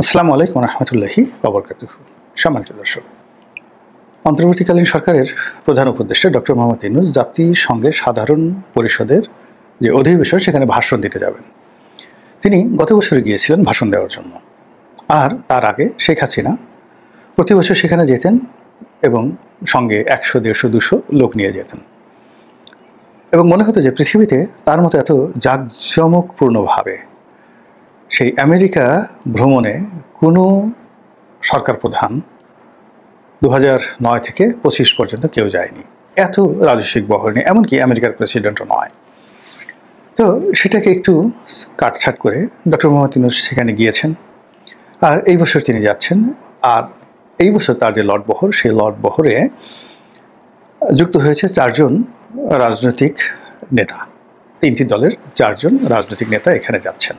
আসসালামু আলাইকুম রহমতুল্লাহি ওয়াবারাকাতুহু। সম্মানিত দর্শক, অন্তর্বর্তীকালীন সরকারের প্রধান উপদেষ্টা ডক্টর মোহাম্মদ ইউনূস জাতিসংঘের সাধারণ পরিষদের যে অধিবেশন সেখানে ভাষণ দিতে যাবেন। তিনি গত বছর গিয়েছিলেন ভাষণ দেওয়ার জন্য, আর তার আগে শেখ হাসিনা প্রতি বছর সেখানে যেতেন এবং সঙ্গে 100, 150, 200 লোক নিয়ে যেতেন এবং মনে হতো যে পৃথিবীতে তার মতো এত জাঁকজমকপূর্ণভাবে সেই আমেরিকা ভ্রমণে কোনো সরকার প্রধান 2009 থেকে 25 পর্যন্ত কেউ যায়নি। এত রাজস্বিক বহর নেই, এমনকি আমেরিকার প্রেসিডেন্টও নয়। তো সেটাকে একটু কাটছাট করে ডক্টর মোহাম্মদ ইউনূস সেখানে গিয়েছেন, আর এই বছর তিনি যাচ্ছেন। আর এই বছর তার যে লটবহর, সেই লটবহরে যুক্ত হয়েছে 4 জন রাজনৈতিক নেতা। 3টি দলের 4 জন রাজনৈতিক নেতা এখানে যাচ্ছেন।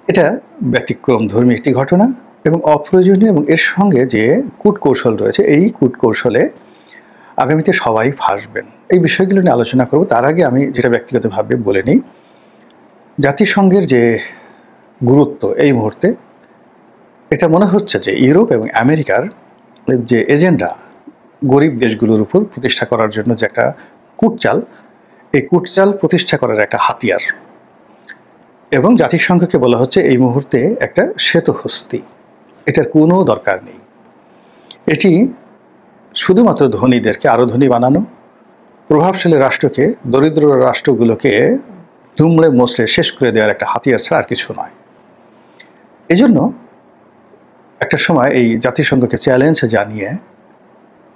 এটা ব্যতিক্রম ধর্মী একটি ঘটনা এবং অপ্রয়োজনীয়, এবং এর সঙ্গে যে কূটকৌশল রয়েছে, এই কূটকৌশলে আগামীতে সবাই ফাঁসবেন। এই বিষয়গুলো নিয়ে আলোচনা করব। তার আগে আমি যেটা ব্যক্তিগতভাবে বলে নিই, জাতিসংঘের যে গুরুত্ব এই মুহূর্তে, এটা মনে হচ্ছে যে ইউরোপ এবং আমেরিকার যে এজেন্ডা গরিব দেশগুলোর উপর প্রতিষ্ঠা করার জন্য যে একটা কূটচাল, এই কূটচাল প্রতিষ্ঠা করার একটা হাতিয়ার। এবং জাতিসংঘকে বলা হচ্ছে এই মুহূর্তে একটা শ্বেতহস্তি, এটার কোনো দরকার নেই। এটি শুধুমাত্র ধনীদেরকে আরও ধনী বানানো, প্রভাবশালী রাষ্ট্রকে দরিদ্র রাষ্ট্রগুলোকে দুমড়ে মুচড়ে শেষ করে দেওয়ার একটা হাতিয়ার ছাড়া আর কিছু নয়। এজন্য একটা সময় এই জাতিসংঘকে চ্যালেঞ্জ জানিয়ে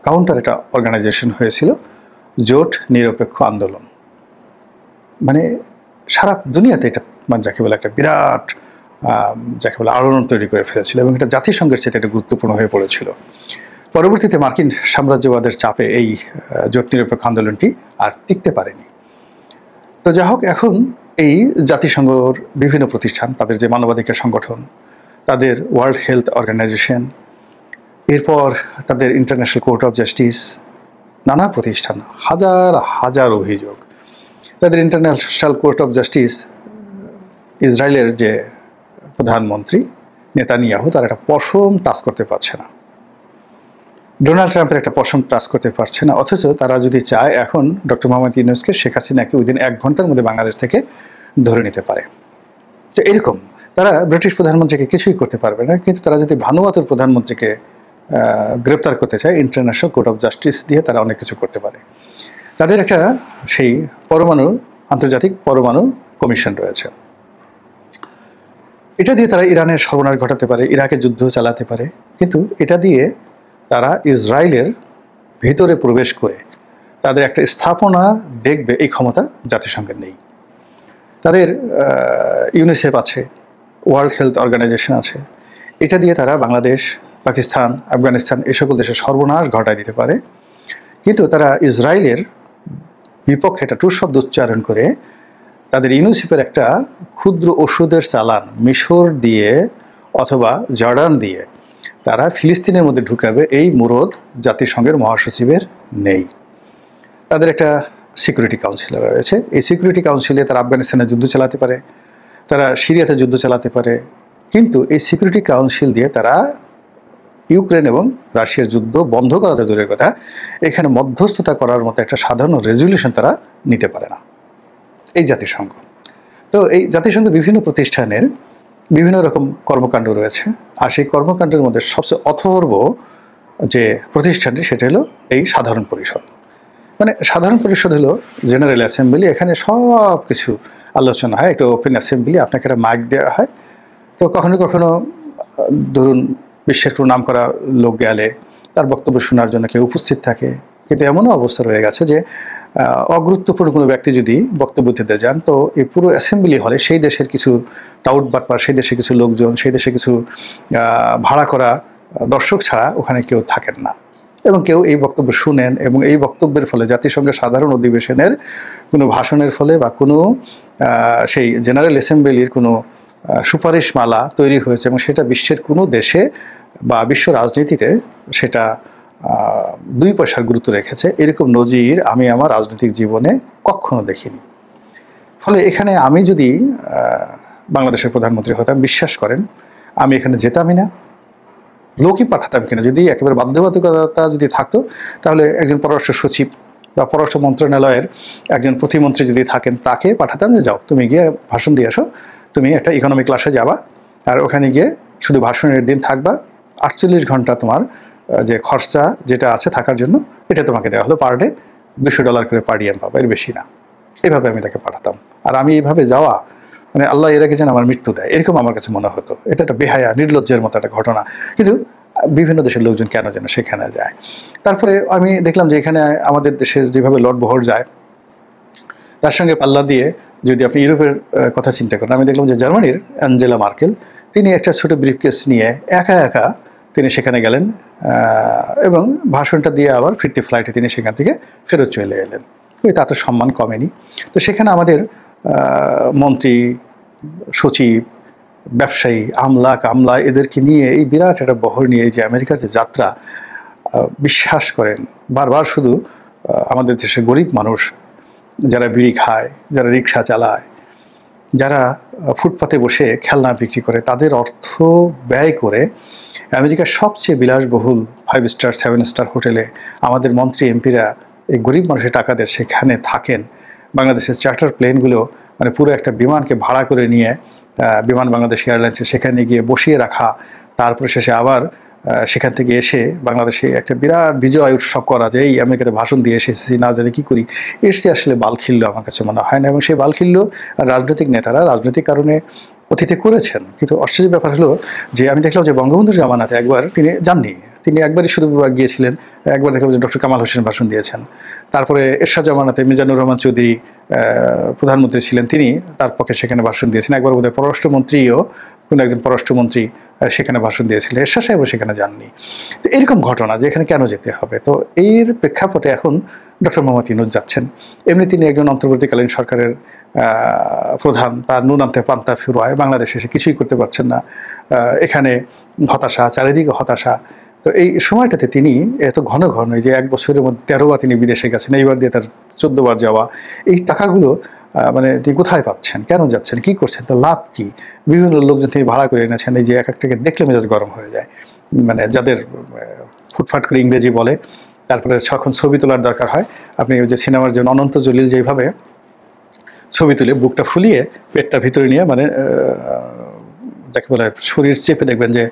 কাউন্টার একটা অর্গানাইজেশন হয়েছিল, জোট নিরপেক্ষ আন্দোলন। মানে সারা দুনিয়াতে এটা যাকে বলে একটা বিরাট যাকে বলে আলোড়ন তৈরি করে ফেলেছিল, এবং এটা জাতিসংঘের চেয়ে এটা গুরুত্বপূর্ণ হয়ে পড়েছিল। পরবর্তীতে মার্কিন সাম্রাজ্যবাদের চাপে এই জোট নিরপেক্ষ আন্দোলনটি আর টিকতে পারেনি। তো যা হোক, এখন এই জাতিসংঘর বিভিন্ন প্রতিষ্ঠান, তাদের যে মানবাধিকার সংগঠন, তাদের ওয়ার্ল্ড হেলথ অর্গানাইজেশন, এরপর তাদের ইন্টারন্যাশনাল কোর্ট অফ জাস্টিস, নানা প্রতিষ্ঠান, হাজার হাজার অভিযোগ। তাদের ইন্টারন্যাশনাল কোর্ট অফ জাস্টিস, ইসরায়েলের যে প্রধানমন্ত্রী নেতানিয়াহু, তার একটা পশম টাচ করতে পারছে না। ডোনাল্ড ট্রাম্পের একটা পশম টাচ করতে পারছে না, অথচ তারা যদি চায় এখন ডক্টর মোহাম্মদ ইউনূসকে, শেখ হাসিনাকে উইদিন 1 ঘন্টার মধ্যে বাংলাদেশ থেকে ধরে নিতে পারে। তো এরকম তারা ব্রিটিশ প্রধানমন্ত্রীকে কিছুই করতে পারবে না, কিন্তু তারা যদি ভানুয়াতুর প্রধানমন্ত্রীকে গ্রেপ্তার করতে চায়, ইন্টারন্যাশনাল কোর্ট অফ জাস্টিস দিয়ে তারা অনেক কিছু করতে পারে। তাদের একটা সেই আন্তর্জাতিক পরমাণু কমিশন রয়েছে। এটা দিয়ে তারা ইরানের সর্বনাশ ঘটাতে পারে, ইরাকে যুদ্ধ চালাতে পারে, কিন্তু এটা দিয়ে তারা ইসরায়েলের ভিতরে প্রবেশ করে তাদের একটা স্থাপনা দেখবে, এই ক্ষমতা জাতিসংঘের নেই। তাদের ইউনিসেফ আছে, ওয়ার্ল্ড হেলথ অর্গানাইজেশন আছে, এটা দিয়ে তারা বাংলাদেশ, পাকিস্তান, আফগানিস্তান এই সকল দেশের সর্বনাশ ঘটায় দিতে পারে। কিন্তু তারা ইসরায়েলের বিপক্ষে একটা টু শব্দ উচ্চারণ করে তাদের ইউনিসেফের একটা ক্ষুদ্র ওষুধের চালান মিশর দিয়ে অথবা জর্ডান দিয়ে তারা ফিলিস্তিনের মধ্যে ঢুকাবে, এই মুরদ জাতিসংঘের মহাসচিবের নেই। তাদের একটা সিকিউরিটি কাউন্সিল রয়েছে, এই সিকিউরিটি কাউন্সিলে তারা আফগানিস্তানে যুদ্ধ চালাতে পারে, তারা সিরিয়াতে যুদ্ধ চালাতে পারে, কিন্তু এই সিকিউরিটি কাউন্সিল দিয়ে তারা ইউক্রেন এবং রাশিয়ার যুদ্ধ বন্ধ করাতে দূরের কথা, এখানে মধ্যস্থতা করার মতো একটা সাধারণ রেজলিউশন তারা নিতে পারে না এই জাতিসংঘ। তো এই জাতিসংঘের বিভিন্ন প্রতিষ্ঠানের বিভিন্ন রকম কর্মকাণ্ড রয়েছে, আর সেই কর্মকাণ্ডের মধ্যে সবচেয়ে অথর্ব যে প্রতিষ্ঠানটি, সেটা হলো এই সাধারণ পরিষদ। মানে সাধারণ পরিষদ হলো জেনারেল অ্যাসেম্বলি, এখানে সব কিছু আলোচনা হয়, একটা ওপেন অ্যাসেম্বলি, আপনাকে একটা মাইক দেওয়া হয়। তো কখনো কখনো ধরুন বিশ্বের কোনো নাম করা লোক গেলে তার বক্তব্য শোনার জন্য কেউ উপস্থিত থাকে, কিন্তু এমনও অবস্থা রয়ে গেছে যে অগুরুত্বপূর্ণ কোনো ব্যক্তি যদি বক্তব্য দিতে যান, তো এই পুরো অ্যাসেম্বলি হলে সেই দেশের কিছু টাউট বাটপার, সেই দেশে কিছু লোকজন, সেই দেশে কিছু ভাড়া করা দর্শক ছাড়া ওখানে কেউ থাকেন না, এবং কেউ এই বক্তব্য শুনেন, এবং এই বক্তব্যের ফলে জাতিসংঘের সাধারণ অধিবেশনের কোনো ভাষণের ফলে বা কোনো সেই জেনারেল অ্যাসেম্বলির কোনো সুপারিশমালা তৈরি হয়েছে, এবং সেটা বিশ্বের কোনো দেশে বা বিশ্ব রাজনীতিতে সেটা 2 পয়সার গুরুত্ব রেখেছে, এরকম নজির আমি আমার রাজনৈতিক জীবনে কখনো দেখিনি। ফলে এখানে আমি যদি বাংলাদেশের প্রধানমন্ত্রী হতাম, বিশ্বাস করেন আমি এখানে যেতামই না, লোকই পাঠাতাম কিনা। যদি একেবারে বাধ্যবাধকতা যদি থাকতো তাহলে একজন পররাষ্ট্র সচিব বা পররাষ্ট্র মন্ত্রণালয়ের একজন প্রতিমন্ত্রী যদি থাকেন তাকে পাঠাতাম যে যাও তুমি গিয়ে ভাষণ দিয়ে আসো, তুমি একটা ইকোনমি ক্লাসে যাবা আর ওখানে গিয়ে শুধু ভাষণের দিন থাকবা, 48 ঘন্টা তোমার যে খরচা যেটা আছে থাকার জন্য এটা তোমাকে দেওয়া হলো, পার ডে $200 করে পার ডিএম পাবা, এর বেশি না। এভাবে আমি তাকে পাঠাতাম। আর আমি এইভাবে যাওয়া মানে আল্লাহ এর আগে যেন আমার মৃত্যু দেয় এরকম আমার কাছে মনে হতো। এটা একটা বেহায়া নির্লজ্জের মতো একটা ঘটনা, কিন্তু বিভিন্ন দেশের লোকজন কেন যেন সেখানে যায়। তারপরে আমি দেখলাম যে এখানে আমাদের দেশের যেভাবে লটবহর যায় তার সঙ্গে পাল্লা দিয়ে যদি আপনি ইউরোপের কথা চিন্তা করেন, আমি দেখলাম যে জার্মানির অ্যাঞ্জেলা মার্কেল তিনি একটা ছোট ব্রিফকেস নিয়ে একা একা তিনি সেখানে গেলেন এবং ভাষণটা দিয়ে আবার ফিরতি ফ্লাইটে তিনি সেখান থেকে ফেরত চলে এলেন। ওই তাতে সম্মান কমেনি। তো সেখানে আমাদের মন্ত্রী, সচিব, ব্যবসায়ী, আমলা কামলা এদেরকে নিয়ে এই বিরাট একটা বহর নিয়ে যে আমেরিকার যে যাত্রা, বিশ্বাস করেন বারবার শুধু আমাদের দেশে গরিব মানুষ যারা বিড়ি খায়, যারা রিক্সা চালায়, যারা ফুটপাতে বসে খেলনা বিক্রি করে তাদের অর্থ ব্যয় করে আমেরিকার সবচেয়ে বিলাসবহুল 5 স্টার 7 স্টার হোটেলে আমাদের মন্ত্রী এমপিরা এই গরিব মানুষের টাকা দিয়ে সেখানে থাকেন। বাংলাদেশের চার্টার প্লেনগুলো মানে পুরো একটা বিমানকে ভাড়া করে নিয়ে বিমান বাংলাদেশ এয়ারলাইন্সে সেখানে গিয়ে বসিয়ে রাখা, তারপরে শেষে আবার সেখান থেকে এসে বাংলাদেশে একটা বিরাট বিজয় উৎসব করা, যে এই আমেরিকাতে ভাষণ দিয়ে এসেছি না জানি কী করি, এর সে আসলে বালখিল্য আমার কাছে মনে হয় না। এবং সেই বালখিল্য রাজনৈতিক নেতারা রাজনৈতিক কারণে অতীতে করেছেন। কিন্তু আশ্চর্যের ব্যাপার হলো যে আমি দেখলাম যে বঙ্গবন্ধুর জামানাতে একবার তিনি যাননি, তিনি একবারই শুধু গিয়েছিলেন, একবার দেখলাম যে ডক্টর কামাল হোসেন ভাষণ দিয়েছেন। তারপরে এরশাদ জামানাতে মিজানুর রহমান চৌধুরী প্রধানমন্ত্রী ছিলেন, তিনি তার পক্ষে সেখানে ভাষণ দিয়েছেন। একবার বোধহয় পররাষ্ট্রমন্ত্রীও কোনো একজন পররাষ্ট্রমন্ত্রী সেখানে ভাষণ দিয়েছিলেন, এরশাদ সাহেবও সেখানে যাননি। তো এরকম ঘটনা যে এখানে কেন যেতে হবে। তো এর প্রেক্ষাপটে এখন ডক্টর মোহাম্মদ ইউনূস যাচ্ছেন। এমনি তিনি একজন অন্তর্বর্তীকালীন সরকারের প্রধান, তার নুন আনতে পান্তা ফিরোয়, বাংলাদেশে এসে কিছুই করতে পারছেন না, এখানে হতাশা, চারিদিকে হতাশা। তো এই সময়টাতে তিনি এত ঘন ঘন যে 1 বছরের মধ্যে 13 বার তিনি বিদেশে গেছেন, এইবার দিয়ে তার 14 বার যাওয়া, এই টাকাগুলো মানে তিনি কোথায় পাচ্ছেন, কেন যাচ্ছেন, কি করছেন, তার লাভ কি? বিভিন্ন লোকজন তিনি ভাড়া করে এনেছেন, এই যে এক একটাকে দেখলে মেজাজ গরম হয়ে যায়, মানে যাদের ফুটফাট করে ইংরেজি বলে। তারপরে যখন ছবি তোলার দরকার হয়, আপনি ওই যে সিনেমার যে অনন্ত জলিল যেভাবে ছবি তুলে বুকটা ফুলিয়ে পেটটা ভিতরে নিয়ে মানে যাকে বলে শরীর চেপে দেখবেন যে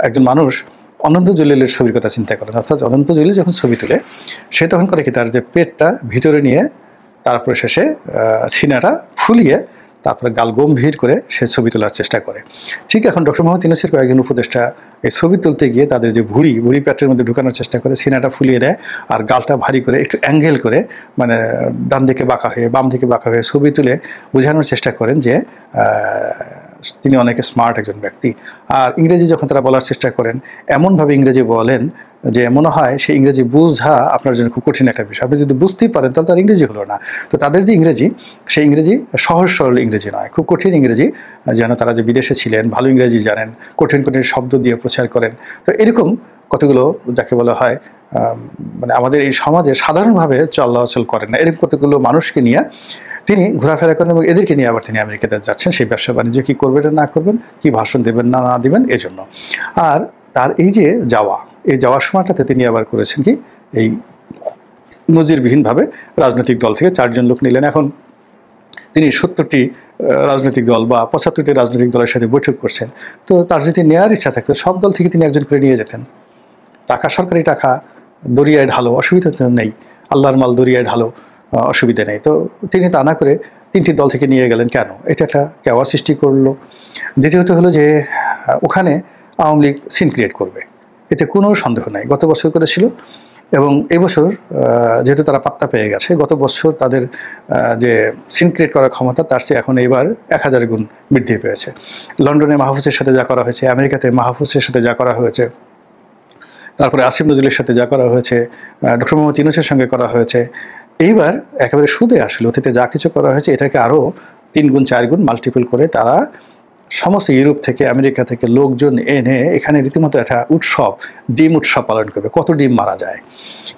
একজন মানুষ অনন্ত জলিলের ছবির কথা চিন্তা করেন। অর্থাৎ অনন্ত জলিল যখন ছবি তুলে সে তখন করে কি তার যে পেটটা ভিতরে নিয়ে তারপরে শেষে সিনাটা ফুলিয়ে তারপরে গাল গম্ভীর করে সে ছবি তোলার চেষ্টা করে। ঠিক এখন ডক্টর মোহাম্মদ ইউনূসের কয়েকজন উপদেষ্টা এই ছবি তুলতে গিয়ে তাদের যে ভুঁড়ি পেটের মধ্যে ঢুকানোর চেষ্টা করে, সিনাটা ফুলিয়ে দেয় আর গালটা ভারী করে একটু অ্যাঙ্গেল করে মানে ডান দিকে বাঁকা হয়ে বাম দিকে বাঁকা হয়ে ছবি তুলে বোঝানোর চেষ্টা করেন যে তিনি অনেক স্মার্ট একজন ব্যক্তি। আর ইংরেজি যখন তারা বলার চেষ্টা করেন এমনভাবে ইংরেজি বলেন যে মনে হয় সেই ইংরেজি বোঝা আপনার জন্য খুব কঠিন একটা বিষয়, আপনি যদি বুঝতেই পারেন তাহলে তার ইংরেজি হলো না। তো তাদের যে ইংরেজি, সেই ইংরেজি সহজ সরল ইংরেজি নয়, খুব কঠিন ইংরেজি, যেন তারা যে বিদেশে ছিলেন, ভালো ইংরেজি জানেন, কঠিন কঠিন শব্দ দিয়ে প্রচার করেন। তো এরকম কতগুলো যাকে বলা হয় মানে আমাদের এই সমাজে সাধারণভাবে চলাচল করেন না, এরকম কতগুলো মানুষকে নিয়ে তিনি ঘোরাফেরা করেন এবং এদেরকে নিয়ে আবার তিনি আমেরিকাতে যাচ্ছেন সেই ব্যবসা বাণিজ্য কী করবেন না করবেন, কী ভাষণ দেবেন না না দেবেন এজন্য। আর তার এই যে যাওয়া, এই যাওয়ার সময়টাতে তিনি আবার করেছেন কি, এই নজিরবিহীনভাবে রাজনৈতিক দল থেকে 4 জন লোক নিলেন। এখন তিনি 70টি রাজনৈতিক দল বা 75টি রাজনৈতিক দলের সাথে বৈঠক করছেন। তো তার যদি নেওয়ার ইচ্ছা থাকতো সব দল থেকে তিনি একজন করে নিয়ে যেতেন। টাকা সরকারি টাকা দরিয়ায় ঢালো, অসুবিধা তো নেই, আল্লাহর মাল দরিয়ায় ঢালো, অসুবিধা নেই। তো তিনি তা না করে 3টি দল থেকে নিয়ে গেলেন কেন? এটা একটা কেওয়া সৃষ্টি করলো। দ্বিতীয়ত হলো যে ওখানে আওয়ামী লীগ সিন ক্রিয়েট করবে, এতে কোনো সন্দেহ নাই। গত বছর করেছিল এবং এবছর যেহেতু তারা পাত্তা পেয়ে গেছে, গত বছর তাদের যে সিন ক্রিয়েট করার ক্ষমতা তার চেয়ে এখন এবার 1000 গুণ বৃদ্ধি পেয়েছে। লন্ডনে মাহফুজের সাথে যা করা হয়েছে, আমেরিকাতে মাহফুজের সাথে যা করা হয়েছে, তারপরে আসিফ নজরুলের সাথে যা করা হয়েছে, ডক্টর মোহাম্মদ ইউনূসের সঙ্গে করা হয়েছে, এইবার একেবারে সুদে আসলে অতীতে যা কিছু করা হয়েছে এটাকে আরও 3 গুণ 4 গুণ মাল্টিপল করে তারা সমস্ত ইউরোপ থেকে আমেরিকা থেকে লোকজন এনে এখানে রীতিমতো একটা উৎসব, ডিম উৎসব পালন করবে। কত ডিম মারা যায়,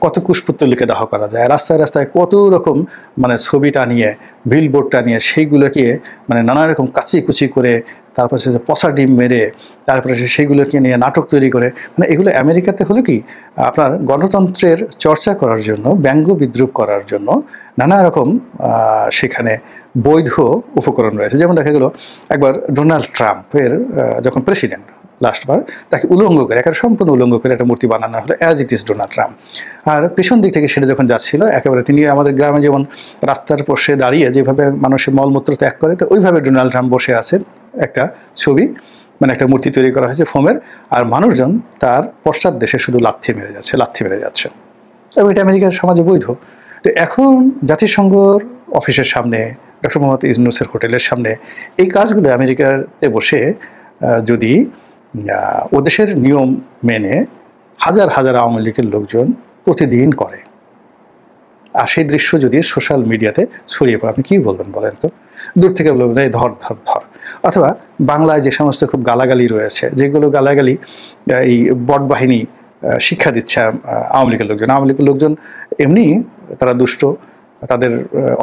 কত কুশপুত্তলিকে দাহ করা যায়, রাস্তায় রাস্তায় কত রকম মানে ছবি টানিয়ে, বিলবোর্ড টানিয়ে সেইগুলোকে মানে নানা রকম কাচি কুচি করে তারপরে হচ্ছে পচা ডিম মেরে, তারপরে সেইগুলোকে নিয়ে নাটক তৈরি করে, মানে এগুলো আমেরিকাতে হলো কি আপনার গণতন্ত্রের চর্চা করার জন্য, ব্যঙ্গ বিদ্রুপ করার জন্য নানা রকম সেখানে বৈধ উপকরণ রয়েছে। যেমন দেখা গেল একবার ডোনাল্ড ট্রাম্পের যখন প্রেসিডেন্ট লাস্টবার, তাকে উলঙ্গ করে, একেবারে সম্পূর্ণ উলঙ্গ করে একটা মূর্তি বানানো হলো as it is Donald Trump. আর পেছন দিক থেকে সেটা যখন যাচ্ছিল, একেবারে তিনি আমাদের গ্রামে যেমন রাস্তার পাশে দাঁড়িয়ে যেভাবে মানুষের মলমূত্র ত্যাগ করে, তো ওইভাবে ডোনাল্ড ট্রাম্প বসে আছেন, একটা ছবি, মানে একটা মূর্তি তৈরি করা হয়েছে ফোমের, আর মানুষজন তার পশ্চাৎ দেশে শুধু লাথি মেরে যাচ্ছে, এবং এটা আমেরিকার সমাজে বৈধ। তো এখন জাতিসংঘর অফিসের সামনে, ডক্টর মোহাম্মদ ইউনূসের হোটেলের সামনে এই কাজগুলো আমেরিকাতে বসে যদি ও দেশের নিয়ম মেনে হাজার হাজার আওয়ামী লীগের লোকজন প্রতিদিন করে, আর সেই দৃশ্য যদি সোশ্যাল মিডিয়াতে ছড়িয়ে পড়ে, আপনি কী বলবেন বলেন তো? দূর থেকে বলবেন এই ধর ধর ধর। অথবা বাংলায় যে সমস্ত খুব গালাগালি রয়েছে, যেগুলো গালাগালি এই বট বাহিনী শিক্ষা দিচ্ছে আওয়ামী লীগের লোকজন এমনি তারা দুষ্ট, তাদের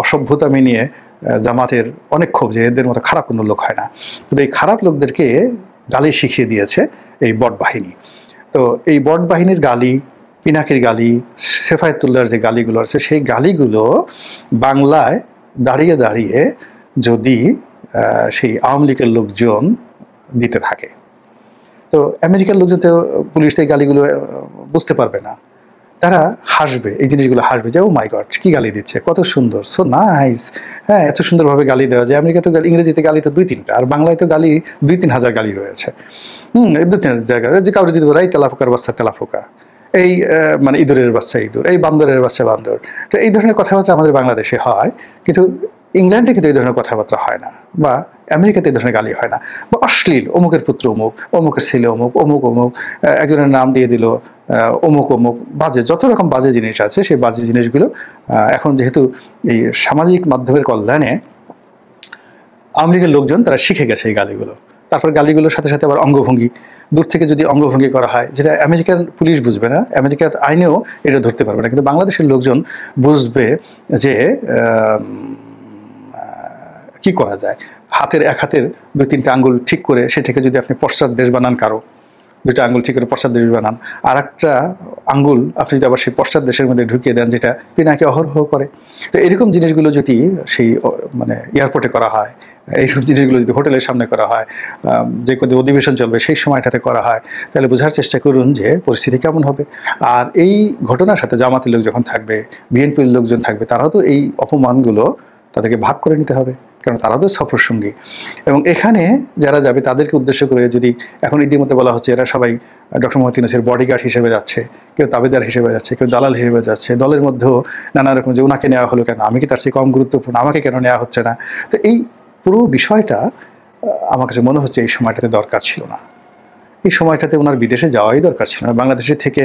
অসভ্যতা নিয়ে জামাতের অনেক ক্ষোভ যে এদের মতো খারাপ কোনো লোক হয় না, কিন্তু এই খারাপ লোকদেরকে গালি শিখিয়ে দিয়েছে এই বট বাহিনী। তো এই বট বাহিনীর গালি, পিনাকির গালি, সেফায়েতুল্লাহর যে গালিগুলো আছে, সেই গালিগুলো বাংলায় দাঁড়িয়ে দাঁড়িয়ে যদি সেই আওয়ামী লীগের লোকজন দিতে থাকে, তো আমেরিকার লোকজন তো পুলিশ এই গালিগুলো বুঝতে পারবে না, তারা হাসবে, এই জিনিসগুলো হাসবে যে ও মাই গড কি গালি দিচ্ছে, কত সুন্দর, সো নাইস। হ্যাঁ, এত সুন্দরভাবে গালি দেওয়া যায়। আমেরিকা তো ইংরেজিতে গালি তো 2-3টা, আর বাংলায় তো গালি 2-3 হাজার গালি রয়েছে। 2-3 জায়গায় যে কাউরে যদি বলে এই তেলাফোকার বাচ্চা তেলাফোকা, এই মানে ইঁদুরের বাচ্চা ইঁদুর, এই বান্দরের বাচ্চা বান্দর, তো এই ধরনের কথাবার্তা আমাদের বাংলাদেশে হয়, কিন্তু ইংল্যান্ডে কিন্তু এই ধরনের কথাবার্তা হয় না, বা আমেরিকাতে এই ধরনের গালি হয় না। বা অশ্লীল, অমুকের পুত্র অমুক, অমুকের ছেলে অমুক, অমুক অমুক, একজনের নাম দিয়ে দিল অমুক অমুক, বাজে যত রকম বাজে জিনিস আছে, সেই বাজে জিনিসগুলো এখন যেহেতু এই সামাজিক মাধ্যমের কল্যাণে আওয়ামী লীগের লোকজন তারা শিখে গেছে এই গালিগুলো। তারপর গালিগুলোর সাথে সাথে আবার অঙ্গভঙ্গি, দূর থেকে যদি অঙ্গভঙ্গি করা হয়, যেটা আমেরিকান পুলিশ বুঝবে না, আমেরিকার আইনেও এটা ধরতে পারবে না, কিন্তু বাংলাদেশের লোকজন বুঝবে যে কি করা যায়। এক হাতের 2-3টা আঙ্গুল ঠিক করে সেটাকে যদি আপনি পশ্চাৎ দেশ বানান, কারো 2টা আঙ্গুল ঠিক করে পশ্চাৎ দেশ বানান, আর একটা আঙ্গুল আপনি যদি আবার সেই পশ্চাৎ দেশের মধ্যে ঢুকিয়ে দেন, যেটা পিনাকি অহরহ করে। তো এরকম জিনিসগুলো যদি সেই মানে এয়ারপোর্টে করা হয়, এইসব জিনিসগুলো যদি হোটেলের সামনে করা হয়, যে কোনো অধিবেশন চলবে সেই সময়টাতে করা হয়, তাহলে বোঝার চেষ্টা করুন যে পরিস্থিতি কেমন হবে। আর এই ঘটনার সাথে জামাতের লোক যখন থাকবে, বিএনপির লোকজন থাকবে, তারাও তো এই অপমানগুলো তাদেরকে ভাগ করে নিতে হবে, কারণ তারা তো সফর সঙ্গী। এবং এখানে যারা যাবে তাদেরকে উদ্দেশ্য করে যদি এখন ইতিমধ্যে বলা হচ্ছে এরা সবাই ডক্টর মোহাম্মদ ইউনূসের বডিগার্ড হিসেবে যাচ্ছে, কেউ তাবেদার হিসেবে যাচ্ছে, কেউ দালাল হিসেবে যাচ্ছে, দলের মধ্যেও নানা রকম যে ওনাকে নেওয়া হলো কেন, আমি কি তার চেয়ে কম গুরুত্বপূর্ণ, আমাকে কেন নেওয়া হচ্ছে না। তো এই পুরো বিষয়টা আমার কাছে মনে হচ্ছে এই সময়টাতে দরকার ছিল না, এই সময়টাতে ওনার বিদেশে যাওয়াই দরকার ছিল না। বাংলাদেশে থেকে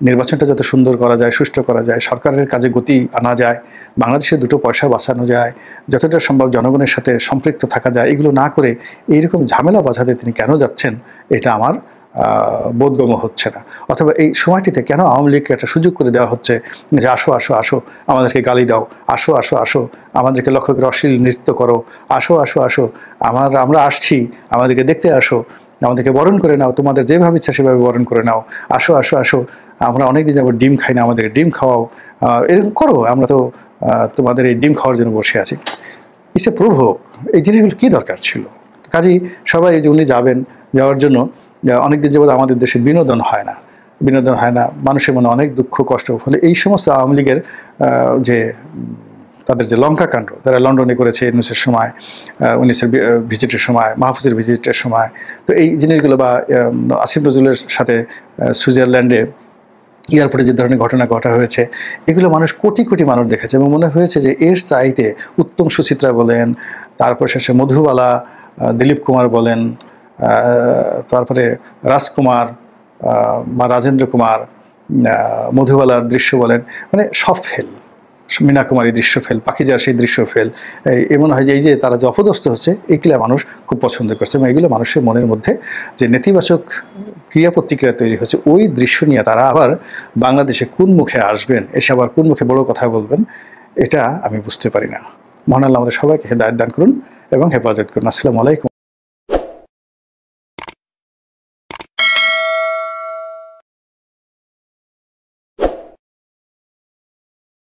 নির্বাচনটা যত সুন্দর করা যায়, সুষ্ঠু করা যায়, সরকারের কাজে গতি আনা যায়, বাংলাদেশে 2টো পয়সা বাঁচানো যায়, যতটা সম্ভব জনগণের সাথে সম্পৃক্ত থাকা যায়, এগুলো না করে এইরকম ঝামেলা বাঁচাতে তিনি কেন যাচ্ছেন, এটা আমার বোধগম্য হচ্ছে না। অথবা এই সময়টিতে কেন আওয়ামী লীগকে একটা সুযোগ করে দেওয়া হচ্ছে যে আসো আসো আসো, আমাদেরকে গালি দাও, আসো আসো আসো, আমাদেরকে লক্ষ্য করে অশ্লীল নৃত্য করো, আসো আসো আসো, আমরা আসছি, আমাদেরকে দেখতে আসো, আমাদেরকে বরণ করে নাও, তোমাদের যেভাবে ইচ্ছা সেভাবে বরণ করে নাও, আসো আসো আসো, আমরা অনেকদিন যাবো ডিম খাই না, আমাদেরকে ডিম খাওয়াও, এরকম করো, আমরা তো তোমাদের এই ডিম খাওয়ার জন্য বসে আছি। ইসে প্রভোগ, এই জিনিসগুলো কী দরকার ছিল? কাজেই সবাই যে উনি যাওয়ার জন্য অনেকদিন যাবত আমাদের দেশে বিনোদন হয় না, মানুষের মনে অনেক দুঃখ কষ্ট। ফলে এই সমস্ত আওয়ামী লীগের যে তাদের যে লঙ্কা কাণ্ড তারা লন্ডনে করেছে ইউনূসের সময়, ইউনূসের ভিজিটের সময়, মাহফুজের ভিজিটের সময়, তো এই জিনিসগুলো, বা আসিফ নজরুলের সাথে সুইজারল্যান্ডে এয়ারপোর্টে যে ধরনের ঘটনা ঘটা হয়েছে, এগুলো মানুষ কোটি কোটি মানুষ দেখেছে, এবং মনে হয়েছে যে এর চাইতে উত্তম সুচিত্রা বলেন, তারপর শেষে মধুবালা, দিলীপ কুমার বলেন, তারপরে রাজকুমার বা রাজেন্দ্র কুমার, মধুবালার দৃশ্য বলেন, মানে সব ফেল, মীনা কুমারী দৃশ্য ফেল, পাখিজার সেই দৃশ্য ফেল। এমন হয় যে এই যে তারা যে অপদস্থ হচ্ছে, এগুলো মানুষ খুব পছন্দ করছে, এবং এগুলো মানুষের মনের মধ্যে যে নেতিবাচক ক্রিয়া প্রতিক্রিয়া তৈরি হচ্ছে, ওই দৃশ্য নিয়ে তারা আবার বাংলাদেশে কোন মুখে আসবেন, এসে আবার কোন মুখে বড় কথা বলবেন, এটা আমি বুঝতে পারি না। মহান আল্লাহ আমাদের সবাইকে হেদায়েত দান করুন এবং হেফাজত করুন। আসসালামু আলাইকুম।